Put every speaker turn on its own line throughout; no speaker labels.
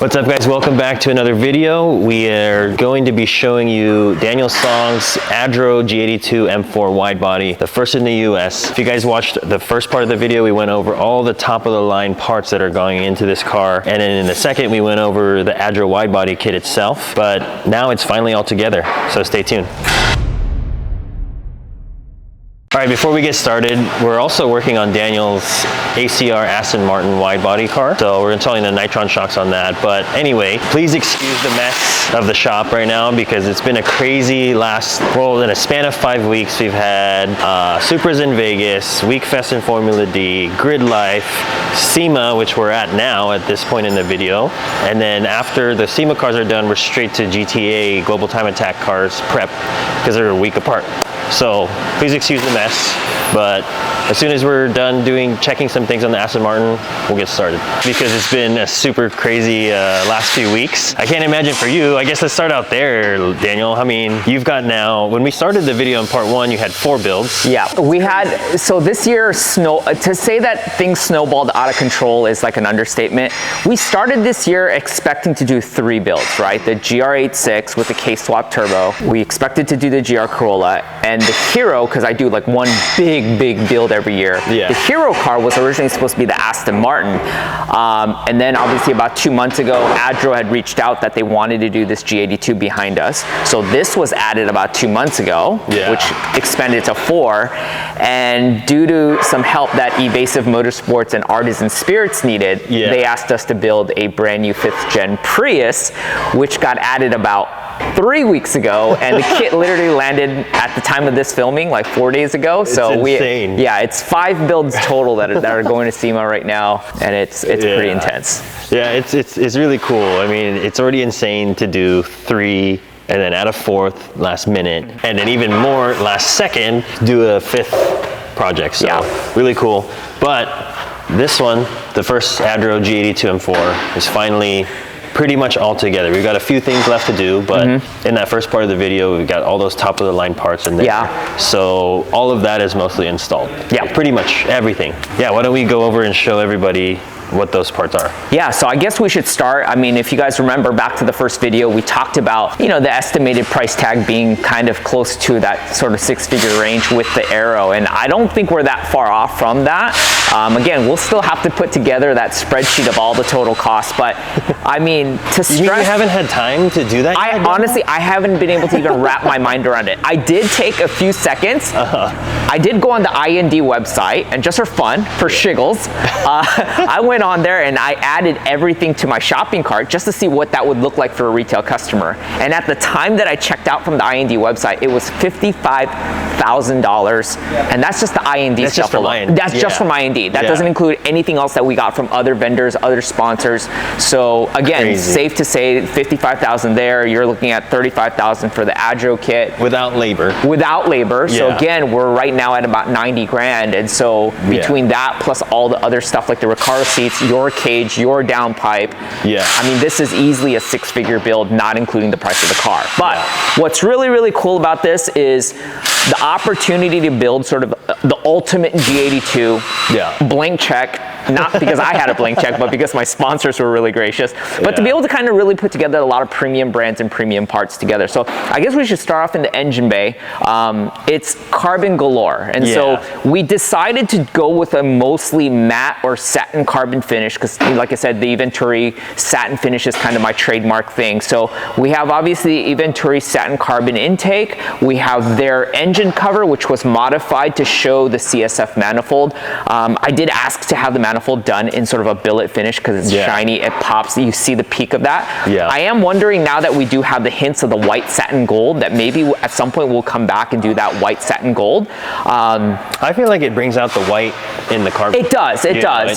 What's up guys, welcome back to another video. We are going to be showing you Daniel Song's ADRO G82 M4 Widebody, the first in the US. If you guys watched the first part of the video, we went over all the top of the line parts that are going into this car. And then in the second, we went over the ADRO Widebody kit itself. But now it's finally all together, so stay tuned. All right, before we get started, we're also working on Daniel's ACR Aston Martin widebody car. So we're installing the Nitron shocks on that. But anyway, please excuse the mess of the shop right now because it's been a crazy in a span of 5 weeks, we've had Supras in Vegas, Week Fest in Formula D, Grid Life, SEMA, which we're at now at this point in the video. And then after the SEMA cars are done, we're straight to GTA Global Time Attack cars prep because they're a week apart. So please excuse the mess, but as soon as we're done checking some things on the Aston Martin, we'll get started. Because it's been a super crazy last few weeks. I can't imagine for you. I guess let's start out there, Daniel. I mean, you've got now, when we started the video in part one, you had 4 builds. Yeah,
we had, so this year, to say that things snowballed out of control is like an understatement. We started this year expecting to do 3 builds, right? The GR86 with the K-swap turbo. We expected to do the GR Corolla and the Hero, because I do like one big build every year.
Yeah.
The Hero car was originally supposed to be the Aston Martin. And then obviously about 2 months ago, ADRO had reached out that they wanted to do this G82 behind us. So this was added about 2 months ago, which expanded to 4. And due to some help that Evasive Motorsports and Artisan Spirits needed, they asked us to build a brand new 5th gen Prius, which got added about 3 weeks ago, and the kit literally landed at the time of this filming like 4 days ago. So
insane.
It's 5 builds total that are going to SEMA right now, and it's pretty intense.
Yeah, it's really cool. I mean, it's already insane to do 3 and then add a 4th last minute, and then even more last second do a 5th project. So really cool. But this one, the first ADRO G82 M4, is finally pretty much all together. We've got a few things left to do, but in that first part of the video, we've got all those top of the line parts in there. So all of that is mostly installed. Yeah, pretty much everything. Yeah, why don't we go over and show everybody what those parts are. Yeah,
so I guess we should start. I mean, if you guys remember back to the first video, we talked about, you know, the estimated price tag being kind of close to that sort of 6-figure range with the ADRO, and I don't think we're that far off from that. Again, we'll still have to put together that spreadsheet of all the total costs, but I mean, to stress,
you haven't had time to do that yet?
Honestly, I haven't been able to even wrap my mind around it. I did take a few seconds. I did go on the IND website, and just for fun, for shiggles, I went on there and I added everything to my shopping cart just to see what that would look like for a retail customer. And at the time that I checked out from the IND website, it was $55,000, and that's just the IND
stuff.
Just from IND. That's just from IND. That doesn't include anything else that we got from other vendors, other sponsors. So again, safe to say 55,000 there. You're looking at 35,000 for the ADRO kit.
Without labor.
Without labor. So again, we're right now at about 90 grand. And so between that plus all the other stuff like the Recaro seats, your cage, your downpipe. I mean, this is easily a 6-figure build, not including the price of the car. But what's really cool about this is the opportunity to build sort of the ultimate G82 blank check. Not because I had a blank check, but because my sponsors were really gracious. But to be able to kind of really put together a lot of premium brands and premium parts together. So I guess we should start off in the engine bay. It's carbon galore. And so we decided to go with a mostly matte or satin carbon finish because, like I said, the Eventuri satin finish is kind of my trademark thing. So we have obviously the Eventuri satin carbon intake. We have their engine cover, which was modified to show the CSF manifold. I did ask to have the manifold done in sort of a billet finish because it's shiny, it pops, you see the peak of that. I am wondering now that we do have the hints of the white satin gold that maybe at some point we'll come back and do that white satin gold.
I feel like it brings out the white in the carbon.
It does,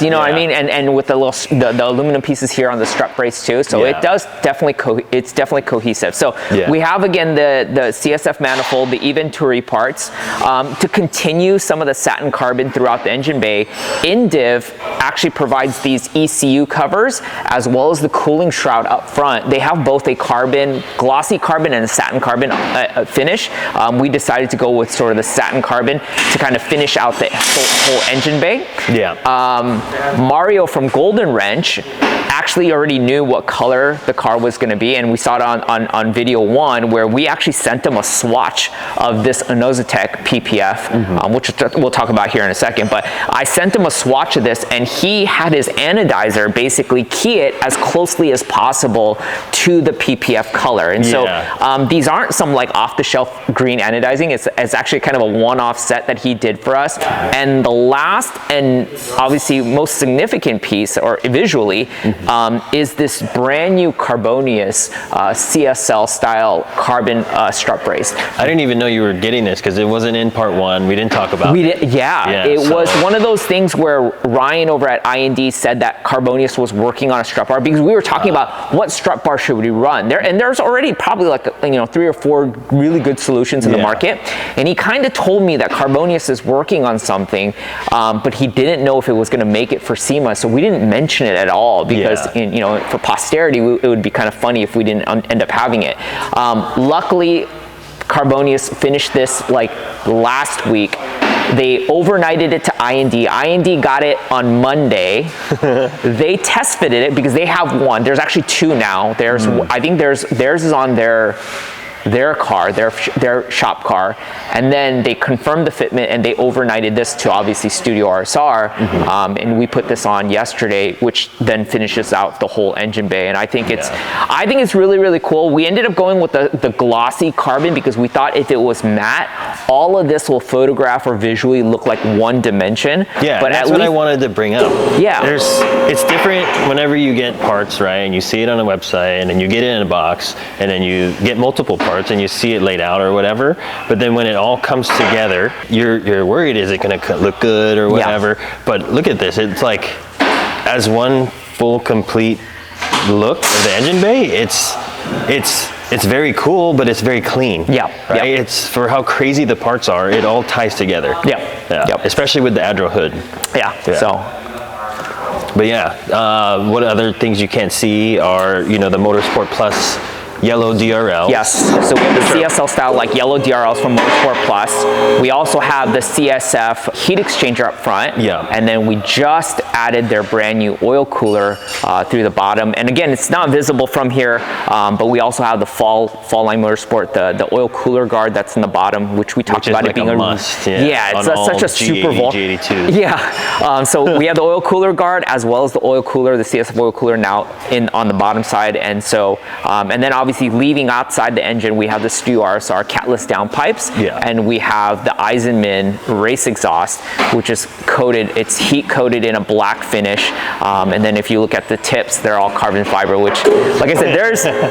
you know what I mean? And with the little the aluminum pieces here on the strut brace too, so it does definitely it's definitely cohesive. So we have again the CSF manifold, the Eventuri parts, to continue some of the satin carbon throughout the engine bay. In div, actually provides these ECU covers as well as the cooling shroud up front. They have both a carbon, glossy carbon and a satin carbon finish. We decided to go with sort of the satin carbon to kind of finish out the whole engine bay.
Yeah.
Mario from Golden Wrench actually already knew what color the car was going to be, and we saw it on video 1 where we actually sent him a swatch of this Inozetek PPF, which we'll talk about here in a second. But I sent him a swatch of this, and he had his anodizer basically key it as closely as possible to the PPF color. And so these aren't some like off-the-shelf green anodizing. It's actually kind of a one-off set that he did for us. And the last and obviously most significant piece, or visually, is this brand new Carbonius CSL style carbon strut brace.
I didn't even know you were getting this because it wasn't in part 1. We didn't talk about it.
It was one of those things where Ryan over at IND said that Carbonius was working on a strut bar, because we were talking about what strut bar should we run there, and there's already probably like 3 or 4 really good solutions in the market, and he kind of told me that Carbonius is working on something, but he didn't know if it was going to make it for SEMA, so we didn't mention it at all, because for posterity it would be kind of funny if we didn't end up having it. Luckily, Carbonius finished this like last week. They overnighted it to IND. IND got it on Monday. They test fitted it because they have one. There's actually 2 now. There's I think theirs is on their car, their shop car, and then they confirmed the fitment and they overnighted this to obviously StudioRSR, and we put this on yesterday, which then finishes out the whole engine bay. And I think it's really, really cool. We ended up going with the glossy carbon because we thought if it was matte, all of this will photograph or visually look like one dimension.
Yeah, but that's what I wanted to bring up.
Yeah,
it's different whenever you get parts, right, and you see it on a website, and then you get it in a box, and then you get multiple parts and you see it laid out or whatever, but then when it all comes together, you're worried, is it going to look good or whatever? But look at this, it's like as one full complete look of the engine bay. It's very cool, but it's very clean. Right. It's for how crazy the parts are, it all ties together. Especially with the ADRO hood.
So
but what other things you can't see are the Motorsport Plus yellow DRL.
Yes, so we have the CSL style like yellow DRLs from Motorsport Plus. We also have the CSF heat exchanger up front. And then we just added their brand new oil cooler through the bottom. And again, it's not visible from here, but we also have the Fall Line Motorsport, the oil cooler guard that's in the bottom, which we talked about,
like
it being
a must.
It's such a super vault.
G82.
So we have the oil cooler guard as well as the oil cooler, the CSF oil cooler now on the bottom side. And so, and then obviously leaving outside the engine, we have the StudioRSR catless downpipes, and we have the Eisenman race exhaust, which is coated, it's heat coated in a black finish, and then if you look at the tips, they're all carbon fiber, which, like I said,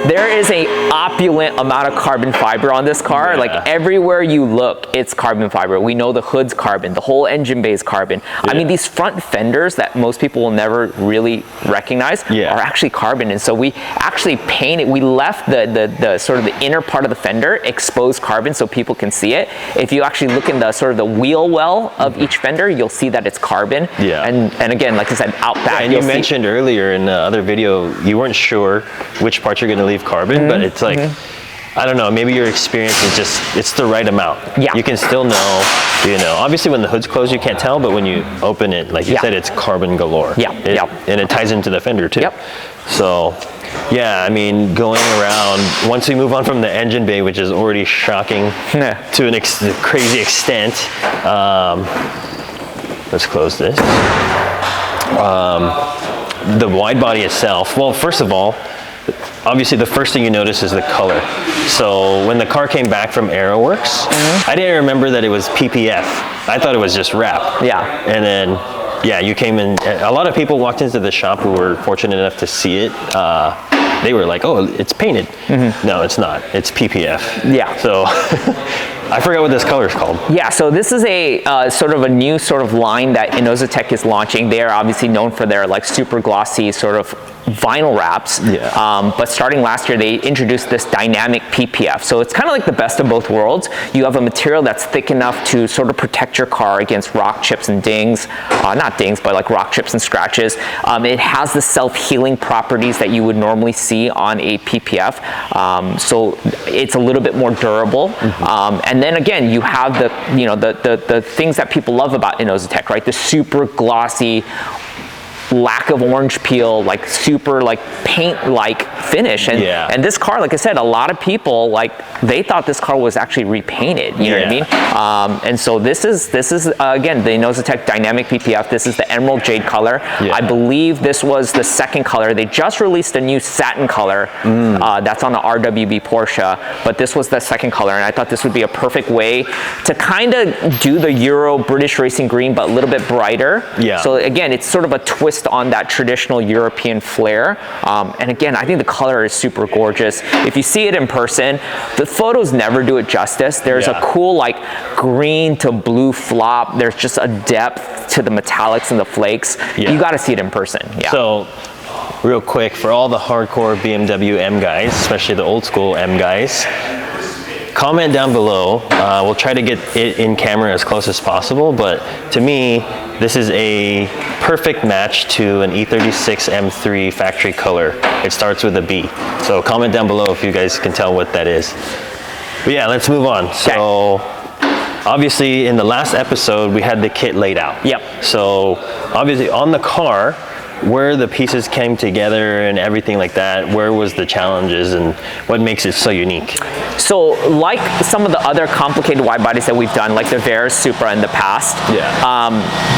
there is a opulent amount of carbon fiber on this car. Like everywhere you look, it's carbon fiber. We know the hood's carbon, the whole engine bay is carbon. I mean, these front fenders that most people will never really recognize are actually carbon, and so we actually painted, we left the sort of the inner part of the fender exposed carbon so people can see it. If you actually look in the sort of the wheel well of each fender, you'll see that it's carbon. And again, like I said, out back.
And you mentioned earlier in the other video, you weren't sure which parts you're going to leave carbon, but it's like, I don't know, maybe your experience is just, it's the right amount. You can still know, obviously when the hood's closed, you can't tell, but when you open it, like you said, it's carbon galore. And it ties into the fender too. So, I mean, going around, once we move on from the engine bay, which is already shocking to a crazy extent, let's close this. The wide body itself, well, first of all, obviously the first thing you notice is the color. So when the car came back from ADRO Werks, I didn't remember that it was PPF. I thought it was just wrap. And then, you came in, a lot of people walked into the shop who were fortunate enough to see it. They were like, oh, it's painted. No, it's not. It's PPF. So I forget what this color is called.
Yeah, so this is a sort of a new sort of line that Inozetek is launching. They are obviously known for their like super glossy sort of vinyl wraps.
Yeah.
But starting last year, they introduced this dynamic PPF. So it's kind of like the best of both worlds. You have a material that's thick enough to sort of protect your car against rock chips and dings. Not dings, but like rock chips and scratches. It has the self-healing properties that you would normally see on a PPF. So it's a little bit more durable. And then again, you have the things that people love about Inozetek, right? The super glossy, lack of orange peel, like super like paint-like finish. And this car, like I said, a lot of people, like, they thought this car was actually repainted, you know what I mean? And so this is again, the Inozetek Dynamic PPF. This is the emerald jade color. I believe this was the second color. They just released a new satin color that's on the RWB Porsche, but this was the second color, and I thought this would be a perfect way to kind of do the Euro British Racing Green, but a little bit brighter. So again, it's sort of a twist on that traditional European flair. And again, I think the color is super gorgeous. If you see it in person, the photos never do it justice. There's a cool like green to blue flop. There's just a depth to the metallics and the flakes. You got to see it in person.
So real quick, for all the hardcore BMW M guys, especially the old school M guys, comment down below. We'll try to get it in camera as close as possible, but to me, this is a perfect match to an E36 M3 factory color. It starts with a B. So comment down below if you guys can tell what that is. But yeah, let's move on. So obviously in the last episode, we had the kit laid out. So obviously on the car, where the pieces came together and everything like that, where was the challenges and what makes it so unique?
So like some of the other complicated wide bodies that we've done, like the Werks Supra in the past,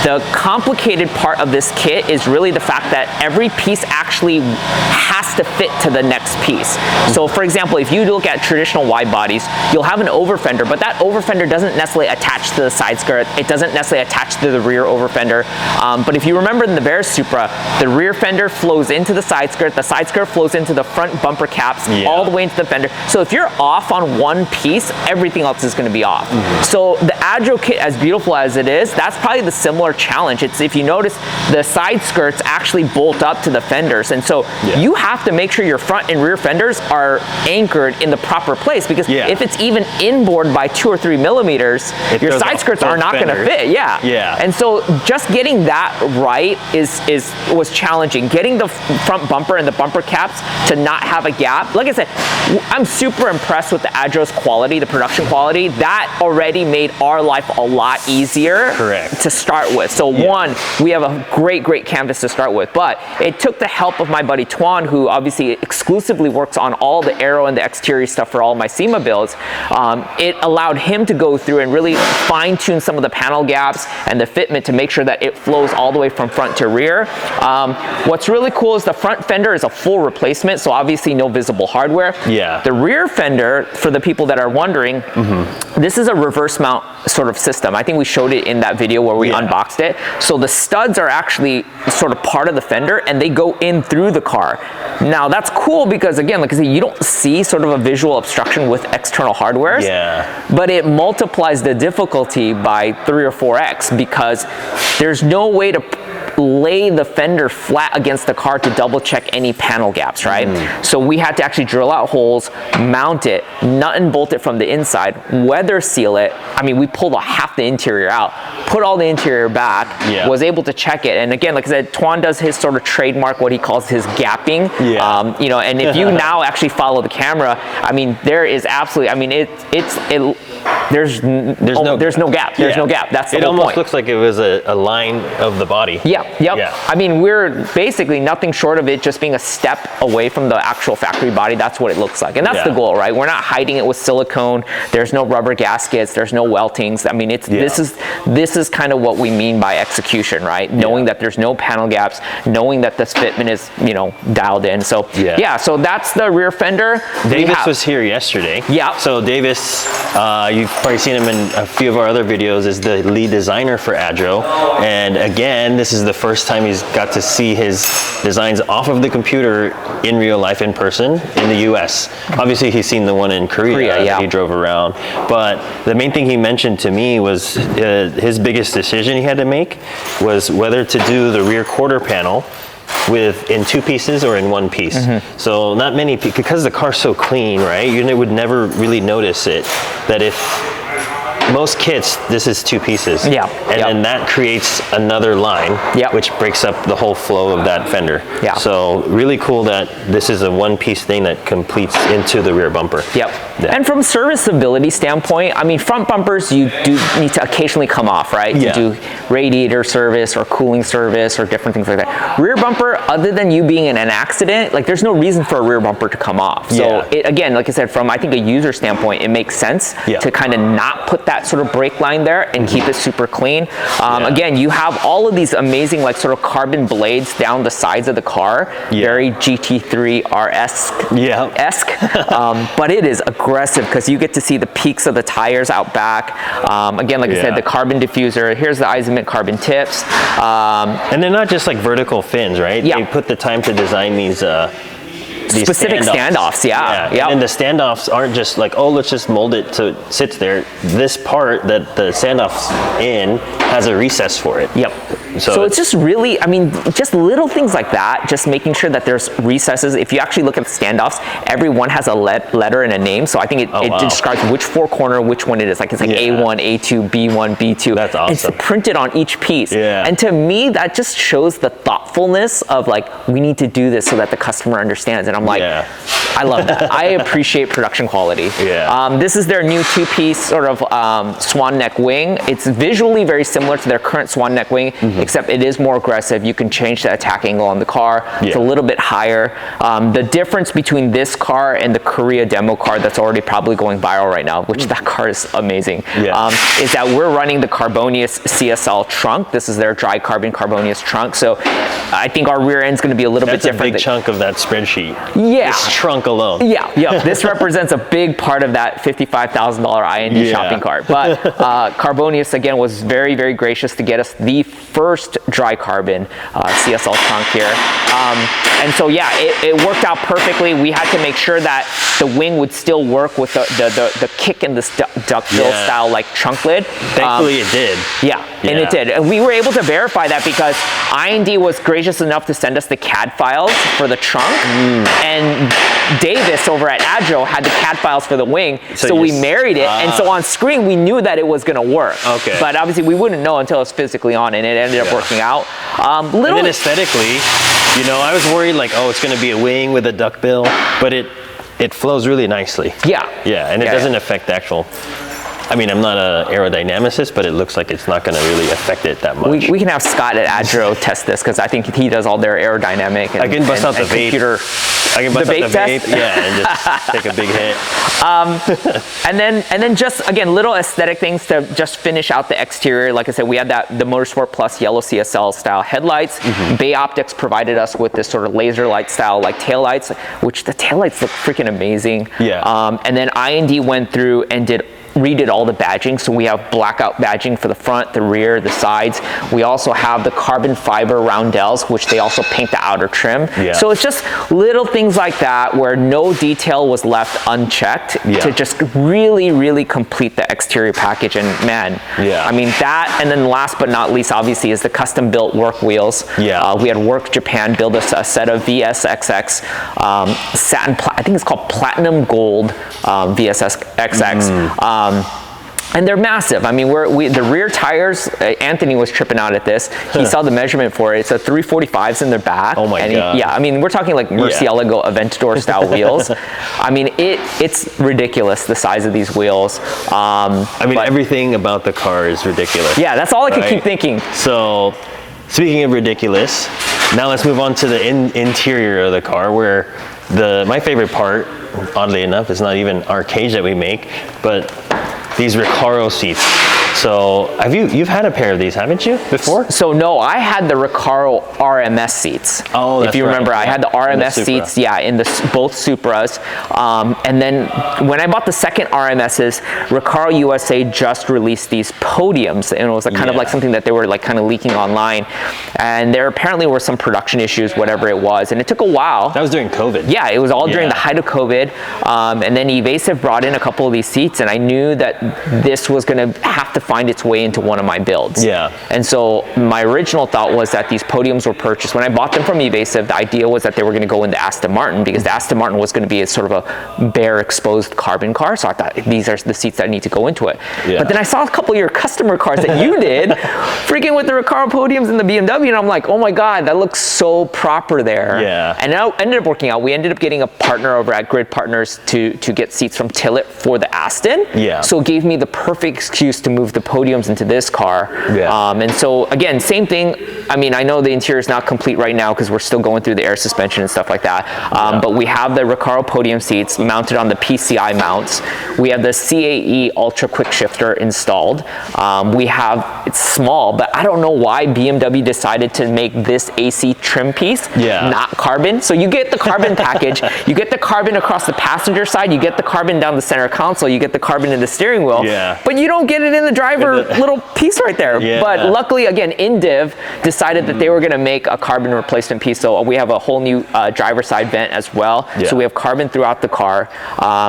the complicated part of this kit is really the fact that every piece actually has to fit to the next piece. So for example, if you look at traditional wide bodies, you'll have an over fender, but that over fender doesn't necessarily attach to the side skirt. It doesn't necessarily attach to the rear over fender. But if you remember in the Werks Supra, the rear fender flows into the side skirt flows into the front bumper caps, all the way into the fender. So if you're off on one piece, everything else is going to be off. So the ADRO kit, as beautiful as it is, that's probably the similar challenge. It's, if you notice, the side skirts actually bolt up to the fenders, and so you have to make sure your front and rear fenders are anchored in the proper place, because if it's even inboard by 2 or 3 millimeters, your side skirts are not going to fit. And so just getting that right was challenging. Getting the front bumper and the bumper caps to not have a gap. Like I said, I'm super impressed with the ADRO's quality, the production quality. That already made our life a lot easier to start with. So one, we have a great canvas to start with, but it took the help of my buddy Tuan, who obviously exclusively works on all the aero and the exterior stuff for all my SEMA builds. It allowed him to go through and really fine tune some of the panel gaps and the fitment to make sure that it flows all the way from front to rear. What's really cool is the front fender is a full replacement, so obviously no visible hardware. The rear fender, for the people that are wondering, this is a reverse mount sort of system. I think we showed it in that video where we unboxed it. So the studs are actually sort of part of the fender, and they go in through the car. Now that's cool because, again, like I said, you don't see sort of a visual obstruction with external hardware. But it multiplies the difficulty by 3 or 4x, because there's no way to lay the fender flat against the car to double check any panel gaps, right? So we had to actually drill out holes, mount it, nut and bolt it from the inside, weather seal it. I mean, we pulled half the interior out, put all the interior back, was able to check it. And again, like I said, Tuan does his sort of trademark, what he calls his gapping. You know, and if you now actually follow the camera, I mean, there is absolutely, I mean, there's no gap. There's no gap. That's the whole point. It almost
looks like it was a line of the body.
I mean, we're basically nothing short of it just being a step away from the actual factory body. That's what it looks like, and that's the goal, right? We're not hiding it with silicone. There's no rubber gaskets. There's no weltings. I mean, it's this is kind of what we mean by execution, right? Knowing that there's no panel gaps, knowing that this fitment is, you know, dialed in. So so that's the rear fender.
Davis was here yesterday. So Davis, you've probably seen him in a few of our other videos, is the lead designer for ADRO, and again, this is the the first time he's got to see his designs off of the computer in real life, in person, in the US. Obviously, he's seen the one in Korea that he drove around. But the main thing he mentioned to me was his biggest decision he had to make was whether to do the rear quarter panel in 2 pieces or in 1 piece. So not many, because the car's so clean, right? You would never really notice it, that if most kits, this is 2 pieces.
Yeah.
And then that creates another line, which breaks up the whole flow of that fender.
Yeah.
So really cool that this is a 1-piece thing that completes into the rear bumper.
Yep. Yeah. And from serviceability standpoint, I mean, front bumpers, you do need to occasionally come off, right? You do radiator service or cooling service or different things like that. Rear bumper, other than you being in an accident, like there's no reason for a rear bumper to come off. So it, again, like I said, from I think a user standpoint, it makes sense to kind of not put that sort of brake line there and keep it super clean. Again, you have all of these amazing like sort of carbon blades down the sides of the car, very GT3 RS-esque, but it is aggressive because you get to see the peaks of the tires out back. Again, like I said, the carbon diffuser, here's the Isoment carbon tips.
And they're not just like vertical fins, right? They put the time to design these
specific standoffs.
And the standoffs aren't just like, oh, let's just mold it so it sits there. This part that the standoff's in has a recess for it. So
it's just really, I mean, just little things like that, just making sure that there's recesses. If you actually look at the standoffs, every one has a letter and a name. So I think it describes which 4-corner, which one it is. Like it's like A1, A2, B1, B2.
That's awesome.
It's printed on each piece. And to me, that just shows the thoughtfulness of like, we need to do this so that the customer understands. And I'm like, I love that. I appreciate production quality. This is their new 2-piece sort of swan neck wing. It's visually very similar to their current swan neck wing, except it is more aggressive. You can change the attack angle on the car. It's a little bit higher. The difference between this car and the Korea demo car that's already probably going viral right now, which that car is amazing, is that we're running the Carbonius CSL trunk. This is their dry carbon Carbonius trunk. So I think our rear end's going to be a little bit different.
That's a big chunk of that spreadsheet. This trunk alone.
This represents a big part of that $55,000 IND shopping cart. But Carbonius, again, was very, very gracious to get us the first dry carbon CSL trunk here. And so, it worked out perfectly. We had to make sure that the wing would still work with the kick and the duckbill style like trunk lid.
Thankfully it did.
And it did. And we were able to verify that because IND was gracious enough to send us the CAD files for the trunk. And Davis over at ADRO had the CAD files for the wing, so we married it, and so on screen we knew that it was going to work. But obviously we wouldn't know until it was physically on, and it ended up working out.
And then aesthetically, you know, I was worried like, oh, it's going to be a wing with a duckbill, but it flows really nicely. And it doesn't affect the actual. I mean, I'm not an aerodynamicist, but it looks like it's not going to really affect it that much.
We can have Scott at ADRO test this because I think he does all their aerodynamic and
I can bust out the vape. I can bust out the vape, and just take a big hit.
And then just again little aesthetic things to just finish out the exterior. Like I said, we had the Motorsport Plus yellow CSL style headlights. Bay Optics provided us with this sort of laser light style like taillights, which the taillights look freaking amazing. And then IND went through and redid all the badging. So we have blackout badging for the front, the rear, the sides. We also have the carbon fiber roundels, which they also paint the outer trim. So it's just little things like that where no detail was left unchecked to just really, really complete the exterior package. And man, I mean that, and then last but not least, obviously, is the custom built Work wheels. We had Werks Japan build us a set of VSXX satin, I think it's called Platinum Gold VSXX. And they're massive. I mean, the rear tires, Anthony was tripping out at this. He saw the measurement for it. It's a 345s in their back.
Oh my God.
I mean, we're talking like Murcielago Aventador style wheels. I mean, it's ridiculous, the size of these wheels.
I mean, everything about the car is ridiculous.
That's all I could keep thinking.
So, speaking of ridiculous, now let's move on to the interior of the car, where my favorite part, oddly enough, is not even our cage that we make, but these Recaro seats. So you've had a pair of these, haven't you, before?
So no, I had the Recaro RMS seats.
Oh, that's
if you remember, I had the RMS seats, in both Supras. And then when I bought the second RMSs, Recaro USA just released these podiums, and it was kind of like something that they were like kind of leaking online. And there apparently were some production issues, whatever it was, and it took a while.
That was during COVID.
Yeah, it was all during the height of COVID. And then Evasive brought in a couple of these seats, and I knew that this was going to have to find its way into one of my builds.
Yeah.
And so my original thought was that these podiums were purchased. When I bought them from Evasive, the idea was that they were going to go into Aston Martin, because the Aston Martin was going to be a sort of a bare exposed carbon car. So I thought, these are the seats that need to go into it. Yeah. But then I saw a couple of your customer cars that you did, freaking with the Recaro podiums and the BMW, and I'm like, oh my God, that looks so proper there.
Yeah.
And it ended up working out. We ended up getting a partner over at Grid Partners to get seats from Tillett for the Aston.
Yeah.
So it gave me the perfect excuse to move the podiums into this car.
Yeah.
And so again, same thing. I mean, I know the interior is not complete right now because we're still going through the air suspension and stuff like that. But we have the Recaro podium seats mounted on the PCI mounts. We have the CAE Ultra Quick Shifter installed. It's small, but I don't know why BMW decided to make this AC trim piece not carbon. So you get the carbon package, you get the carbon across the passenger side, you get the carbon down the center console, you get the carbon in the steering wheel, but you don't get it in the driver little piece right there. But luckily, again, InDiv decided that they were going to make a carbon replacement piece. So we have a whole new driver side vent as well. So we have carbon throughout the car.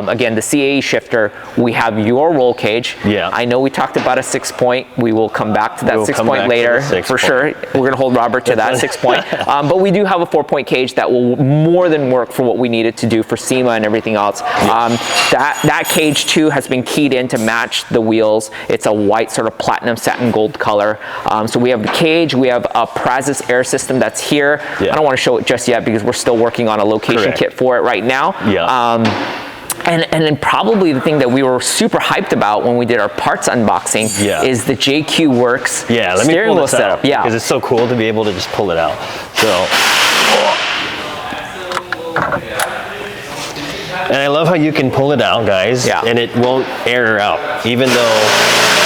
Again, the CAE shifter, we have your roll cage. I know we talked about a 6-point. We will come back to that 6-point later for sure. We're going to hold Robert to that 6-point. But we do have a 4-point cage that will more than work for what we needed to do for SEMA and everything else. That cage too has been keyed in to match the wheels. It's a white sort of platinum satin gold color. So we have the cage, we have a Prazis air system that's here. I don't want to show it just yet because we're still working on a location kit for it right now. And then probably the thing that we were super hyped about when we did our parts unboxing is the JQ Werks steering wheel setup.
Because it's so cool to be able to just pull it out. So. And I love how you can pull it out, guys, and it won't air out. Even though,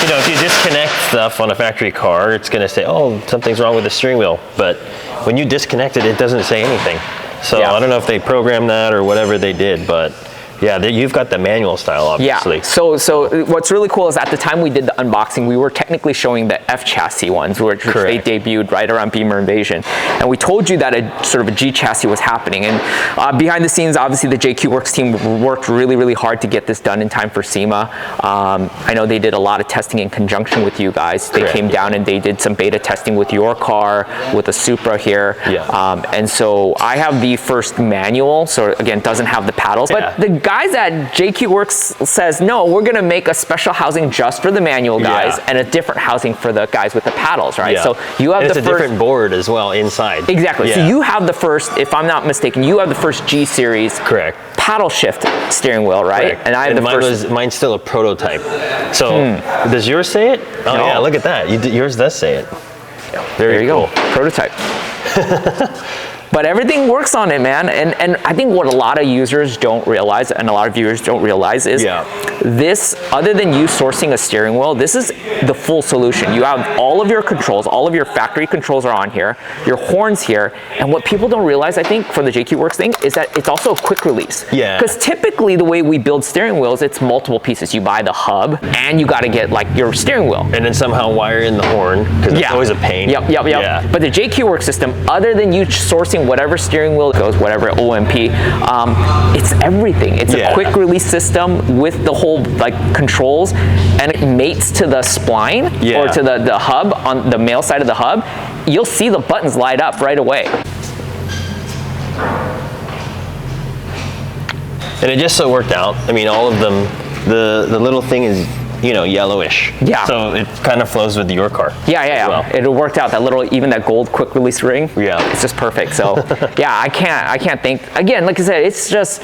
you know, if you disconnect stuff on a factory car, it's going to say, oh, something's wrong with the steering wheel. But when you disconnect it, it doesn't say anything. So I don't know if they programmed that or whatever they did, but yeah, you've got the manual style, obviously.
Yeah, so what's really cool is at the time we did the unboxing, we were technically showing the F chassis ones, which they debuted right around Beamer Invasion. And we told you that a sort of a G chassis was happening. And behind the scenes, obviously the JQ Werks team worked really, really hard to get this done in time for SEMA. I know they did a lot of testing in conjunction with you guys. They came down and they did some beta testing with your car, with a Supra here. And so I have the first manual, so again, doesn't have the paddles. But the guys at JQ Werks says, no, we're going to make a special housing just for the manual guys and a different housing for the guys with the paddles, right? So you have
it's a different board as well inside.
Exactly. So you have the first, if I'm not mistaken, you have the first G series paddle shift steering wheel, right? And I have
mine's still a prototype. So does yours say it? Oh yeah, look at that. Yours does say it.
There you go. Prototype. But everything works on it, man. And I think what a lot of users don't realize, and a lot of viewers don't realize, is this, other than you sourcing a steering wheel, this is the full solution. You have all of your controls, all of your factory controls are on here, your horns here, and what people don't realize, I think, from the JQ Werks thing, is that it's also a quick release. Because typically the way we build steering wheels, it's multiple pieces. You buy the hub, and you got to get like your steering wheel.
And then somehow wire in the horn, because it's always a pain.
But the JQ Werks system, other than you sourcing whatever steering wheel goes, whatever OMP, it's everything. It's a quick release system with the whole like controls, and it mates to the spline or to the hub on the male side of the hub. You'll see the buttons light up right away.
And it just so worked out. I mean, all of them, the little thing is, you know, yellowish. So it kind of flows with your car. Well.
It worked out. That little, even that gold quick release ring. It's just perfect. So I can't think, again, like I said, it's just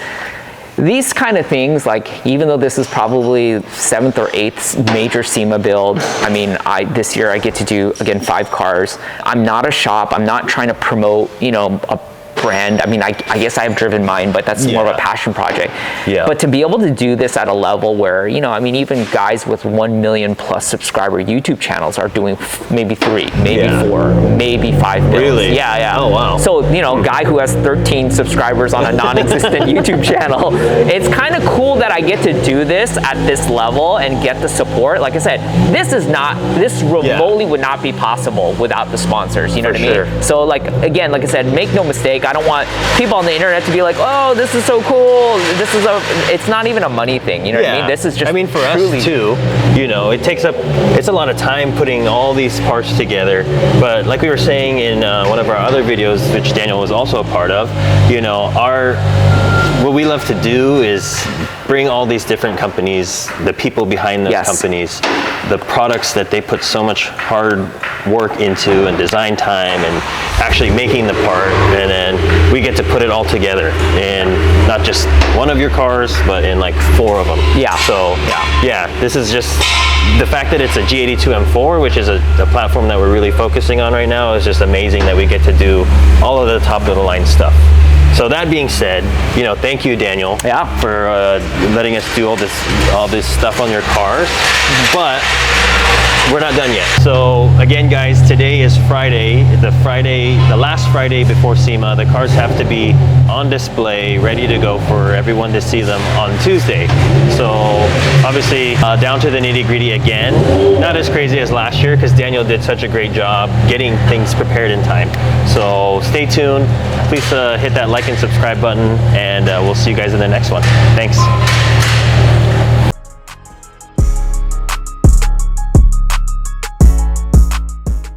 these kind of things, like even though this is probably 7th or 8th major SEMA build, I mean, this year I get to do, again, 5 cars. I'm not a shop. I'm not trying to promote, you know, a brand. I mean, I guess I've driven mine, but that's more of a passion project.
Yeah.
But to be able to do this at a level where, you know, I mean, even guys with 1 million plus subscriber YouTube channels are doing maybe 3, maybe 4, maybe 5 million.
Really?
Yeah, yeah.
Oh, wow.
So, you know, guy who has 13 subscribers on a non-existent YouTube channel, it's kind of cool that I get to do this at this level and get the support. Like I said, this remotely would not be possible without the sponsors, you know what I mean? So like, again, like I said, make no mistake, I don't want people on the internet to be like, oh, this is so cool, it's not even a money thing, you know what I mean? This is just,
I mean, for us too, you know, it's a lot of time putting all these parts together, but like we were saying in one of our other videos, which Daniel was also a part of, you know, what we love to do is bring all these different companies, the people behind those companies, the products that they put so much hard work into and design time and actually making the part, and then we get to put it all together in not just one of your cars, but in like 4 of them. Yeah. So yeah, this is just the fact that it's a G82 M4, which is a platform that we're really focusing on right now, is just amazing that we get to do all of the top of the line stuff. So that being said, you know, thank you, Daniel, for letting us do all this stuff on your cars. But we're not done yet. So again, guys, today is Friday, the last Friday before SEMA. The cars have to be on display, ready to go for everyone to see them on Tuesday. So obviously, down to the nitty-gritty again. Not as crazy as last year, because Daniel did such a great job getting things prepared in time. So stay tuned. Please hit that like and subscribe button, and we'll see you guys in the next one. Thanks.